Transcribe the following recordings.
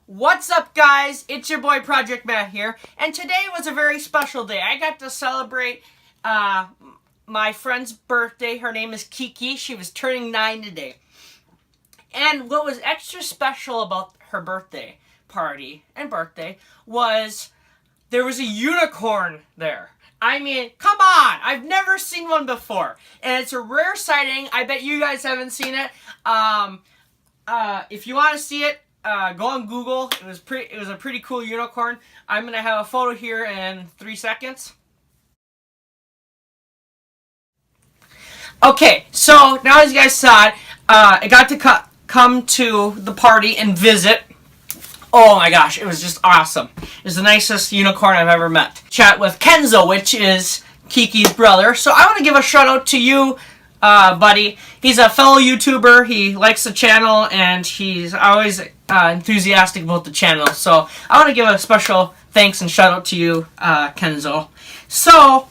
What's up, guys? It's your boy Project Matt here, and today was a very special day. I got to celebrate my friend's birthday. Her name is Kiki. She was turning 9 today. And what was extra special about her birthday party and birthday was there was a unicorn there. I mean, come on! I've never seen one before, and it's a rare sighting. I bet you guys haven't seen it. If you want to see it, go on Google. It was a pretty cool unicorn. I'm gonna have a photo here in 3 seconds. Okay, so now as you guys saw it, I got to come to the party and visit. Oh my gosh, it was just awesome. It was the nicest unicorn I've ever met. Chat with Kenzo, which is Kiki's brother. So I want to give a shout out to you, buddy. He's a fellow YouTuber. He likes the channel, and he's always enthusiastic about the channel. So I want to give a special thanks and shout out to you, Kenzo. So,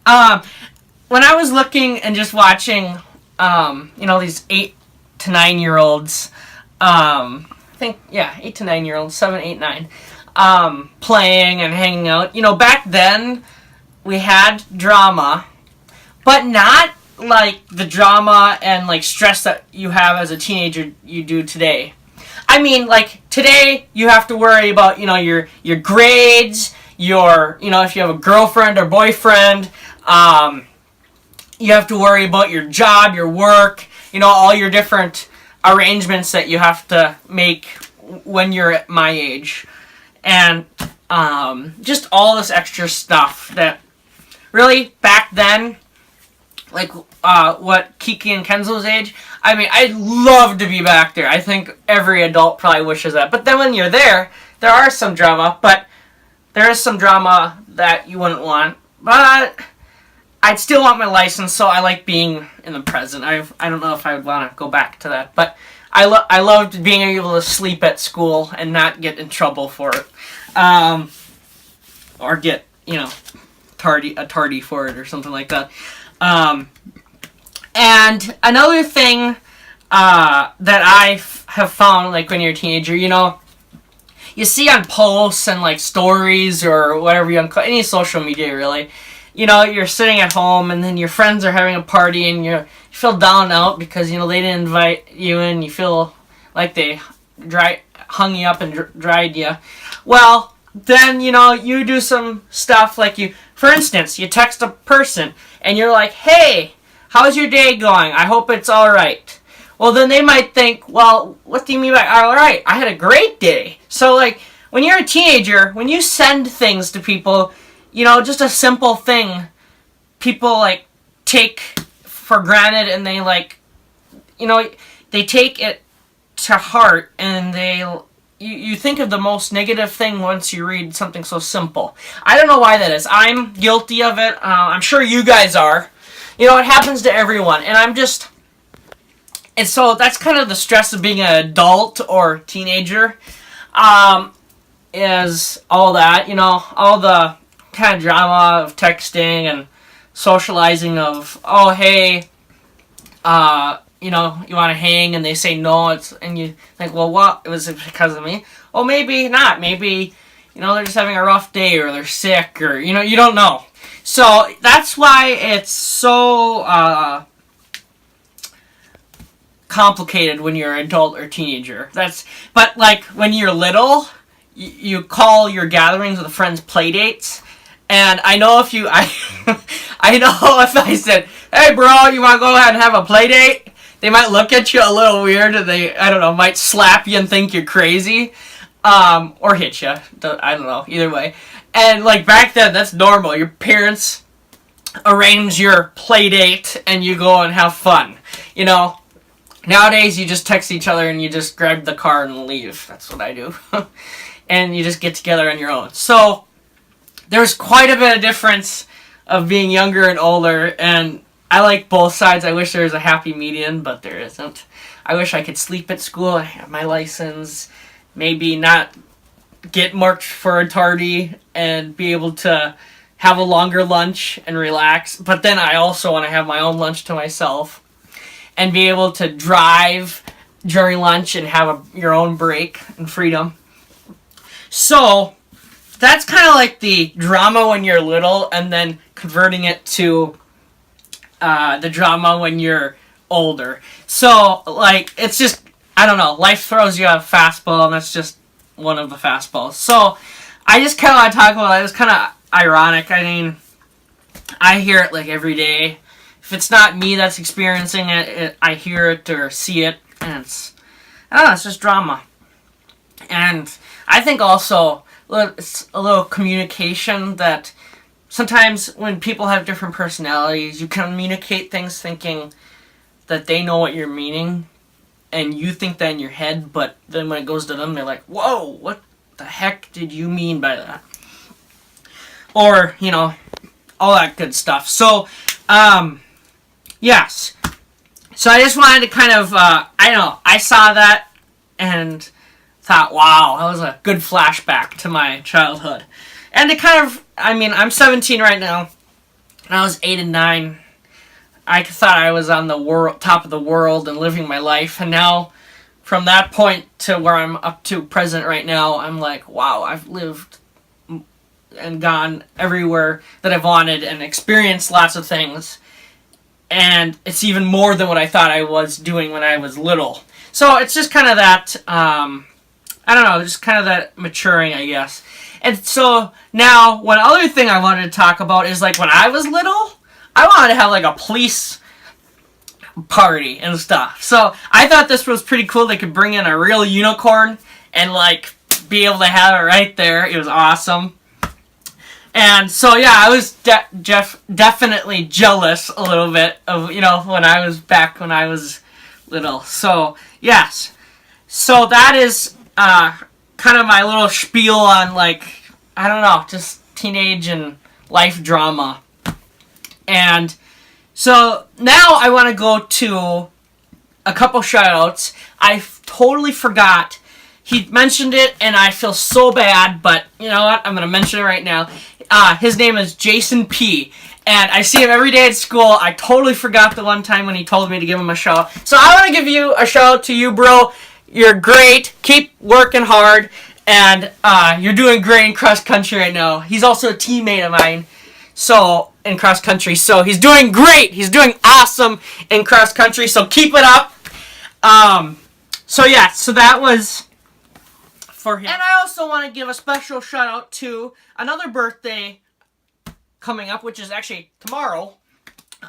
when I was looking and just watching, these 8 to 9 year olds, I think, 8 to 9 year olds, 7, 8, 9, playing and hanging out. Back then, we had drama, but not like the drama and like stress that you have as a teenager you do today. I mean, like today you have to worry about, your grades, if you have a girlfriend or boyfriend, you have to worry about your job, your work, all your different arrangements that you have to make when you're at my age. And just all this extra stuff that really back then, like what Kiki and Kenzo's age, I mean, I'd love to be back there. I think every adult probably wishes that. But then when you're there are some drama, but there is some drama that you wouldn't want. But I'd still want my license, so I like being in the present. I don't know if I would want to go back to that, but I loved being able to sleep at school and not get in trouble for it, or get tardy for it or something like that. And another thing that I have found, like when you're a teenager, you see on posts and like stories or whatever any social media really, you're sitting at home and then your friends are having a party and you feel down and out because, they didn't invite you and you feel like they hung you up and dried you. Well, then, you do some stuff like for instance, you text a person and you're like, hey, how's your day going? I hope it's alright. Well, then they might think, well, what do you mean by alright? I had a great day. So, like, when you're a teenager, when you send things to people, just a simple thing, people, like, take for granted and they, like, they take it to heart and you think of the most negative thing once you read something so simple. I don't know why that is. I'm guilty of it. I'm sure you guys are. It happens to everyone. And so that's kind of the stress of being an adult or teenager, is all that, all the kind of drama of texting and socializing of, oh, hey, you want to hang, and they say no, and you think, well, what, was it because of me? Well, maybe not. Maybe, they're just having a rough day, or they're sick, or, you don't know. So, that's why it's so, complicated when you're an adult or teenager. But, like, when you're little, you call your gatherings with friends play dates, and I know if I said, hey, bro, you want to go ahead and have a play date? They might look at you a little weird, and might slap you and think you're crazy, or hit you. I don't know, either way. And, like, back then, that's normal. Your parents arrange your play date, and you go and have fun, Nowadays, you just text each other, and you just grab the car and leave. That's what I do. And you just get together on your own. So, there's quite a bit of difference of being younger and older, and I like both sides. I wish there was a happy median, but there isn't. I wish I could sleep at school, I have my license, maybe not get marked for a tardy, and be able to have a longer lunch and relax. But then I also want to have my own lunch to myself, and be able to drive during lunch and have your own break and freedom. So that's kind of like the drama when you're little, and then converting it to the drama when you're older. So, like, it's just, I don't know, life throws you a fastball, and that's just one of the fastballs. So, I just kind of want to talk about it. It's kind of ironic. I mean, I hear it, like, every day. If it's not me that's experiencing it, I hear it or see it, and I don't know, it's just drama. And I think also, it's a little communication that sometimes when people have different personalities, you communicate things thinking that they know what you're meaning, and you think that in your head, but then when it goes to them, they're like, whoa, what the heck did you mean by that? Or, you know, all that good stuff. So, yes. So I just wanted to kind of, I don't know, I saw that and thought, wow, that was a good flashback to my childhood. And it kind of, I mean, I'm 17 right now, and I was 8 and 9. I thought I was on the top of the world and living my life, and now, from that point to where I'm up to present right now, I'm like, wow, I've lived and gone everywhere that I've wanted and experienced lots of things, and it's even more than what I thought I was doing when I was little. So it's just kind of that, I don't know, just kind of that maturing, I guess. And so now, one other thing I wanted to talk about is, like, when I was little, I wanted to have, like, a police party and stuff. So I thought this was pretty cool. They could bring in a real unicorn and, like, be able to have it right there. It was awesome. And so, yeah, I was definitely jealous a little bit of, you know, when I was little. So, yes. So that is kind of my little spiel on, like, I don't know, just teenage and life drama. And so now I want to go to a couple shout-outs. I totally forgot. He mentioned it, and I feel so bad, but you know what? I'm going to mention it right now. His name is Jason P., and I see him every day at school. I totally forgot the one time when he told me to give him a shout. So I want to give you a shout-out to you, bro. You're great. Keep working hard, and you're doing great in cross-country right now. He's also a teammate of mine. So, in cross country. So, he's doing great. He's doing awesome in cross country. So, keep it up. So that was for him. And I also want to give a special shout out to another birthday coming up, which is actually tomorrow.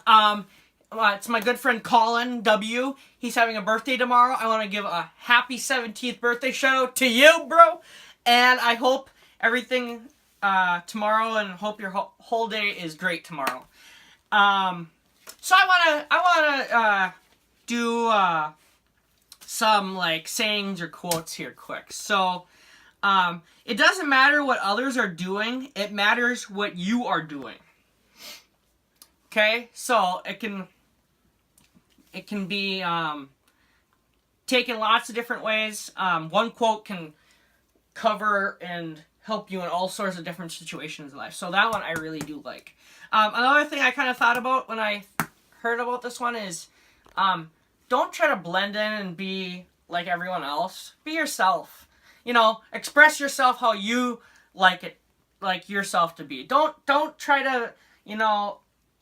It's my good friend Colin W. He's having a birthday tomorrow. I want to give a happy 17th birthday shout out to you, bro. And I hope everything tomorrow, and hope your whole day is great tomorrow. So I wanna do some, like, sayings or quotes here quick. So it doesn't matter what others are doing, it matters what you are doing. Okay, so it can be taken lots of different ways. One quote can cover and help you in all sorts of different situations in life. So that one I really do like. Another thing I kind of thought about when I heard about this one is don't try to blend in and be like everyone else. Be yourself. You know, express yourself how you like yourself to be. Don't try to, you know,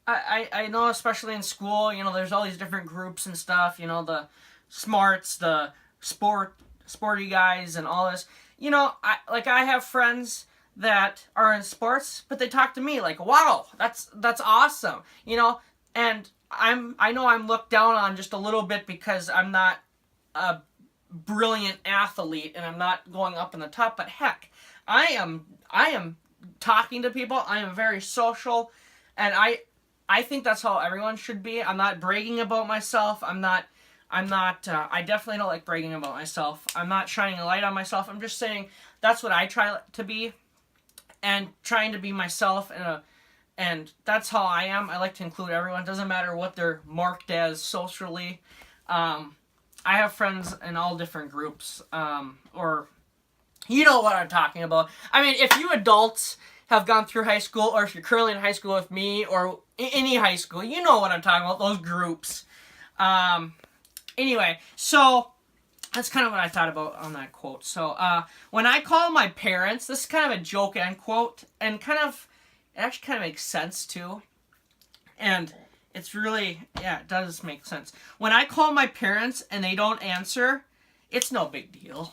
I know especially in school, you know, there's all these different groups and stuff, you know, the smarts, the sporty guys and all this. You know, I have friends that are in sports, but they talk to me like, wow, that's awesome. You know, and I know I'm looked down on just a little bit because I'm not a brilliant athlete and I'm not going up in the top, but heck, I am talking to people. I am very social, and I think that's how everyone should be. I'm not bragging about myself. I definitely don't like bragging about myself. I'm not shining a light on myself. I'm just saying that's what I try to be, and trying to be myself, and that's how I am. I like to include everyone. It doesn't matter what they're marked as socially. I have friends in all different groups, or you know what I'm talking about. I mean, if you adults have gone through high school, or if you're currently in high school with me, or any high school, you know what I'm talking about, those groups. Anyway, so that's kind of what I thought about on that quote. So, when I call my parents, this is kind of a joke end quote, and it actually kind of makes sense too. And it's really, it does make sense. When I call my parents and they don't answer, it's no big deal.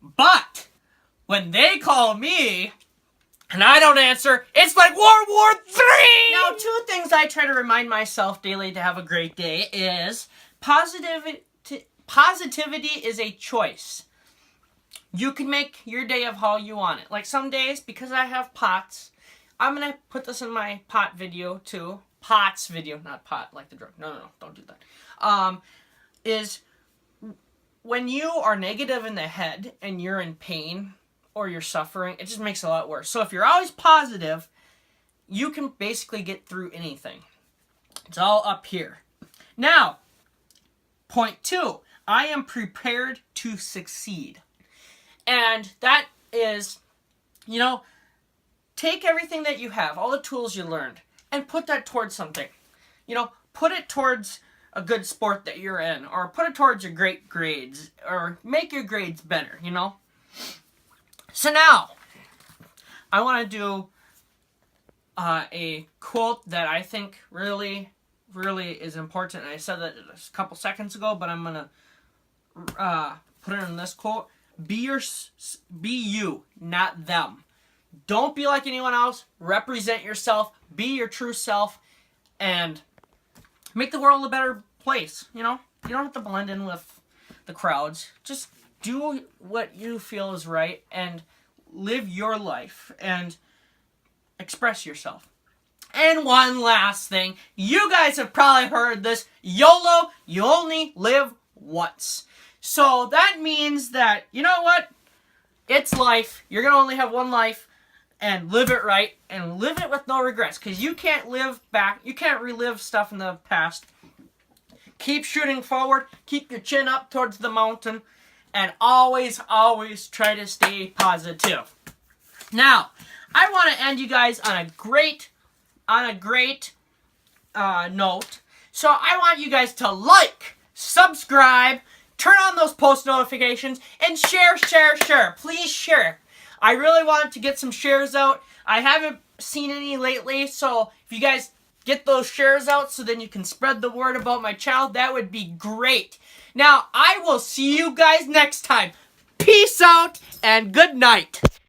But when they call me and I don't answer, it's like World War III! Now, 2 things I try to remind myself daily to have a great day is positivity is a choice. You can make your day of how you want it. Like some days, because I have pots, I'm going to put this in my pot video too. Pots video, not pot like the drug. No, don't do that. Is when you are negative in the head and you're in pain or you're suffering, it just makes it a lot worse. So if you're always positive, you can basically get through anything. It's all up here. Now, point 2, I am prepared to succeed. And that is, take everything that you have, all the tools you learned, and put that towards something. Put it towards a good sport that you're in, or put it towards your great grades, or make your grades better, So now, I want to do a quote that I think really, really is important. And I said that a couple seconds ago, but I'm going to put it in this quote. Be you, not them. Don't be like anyone else. Represent yourself. Be your true self. And make the world a better place. You don't have to blend in with the crowds. Just do what you feel is right. And live your life. And express yourself. And one last thing. You guys have probably heard this. YOLO, you only live once. So that means that, you know what? It's life. You're going to only have one life. And live it right, and live it with no regrets, because you can't relive stuff in the past. Keep shooting forward, keep your chin up towards the mountain, and always, always try to stay positive. Now, I want to end you guys on a great note. So I want you guys to like, subscribe, turn on those post notifications, and share. Please share. I really want to get some shares out. I haven't seen any lately, so if you guys get those shares out so then you can spread the word about my channel, that would be great. Now, I will see you guys next time. Peace out and good night.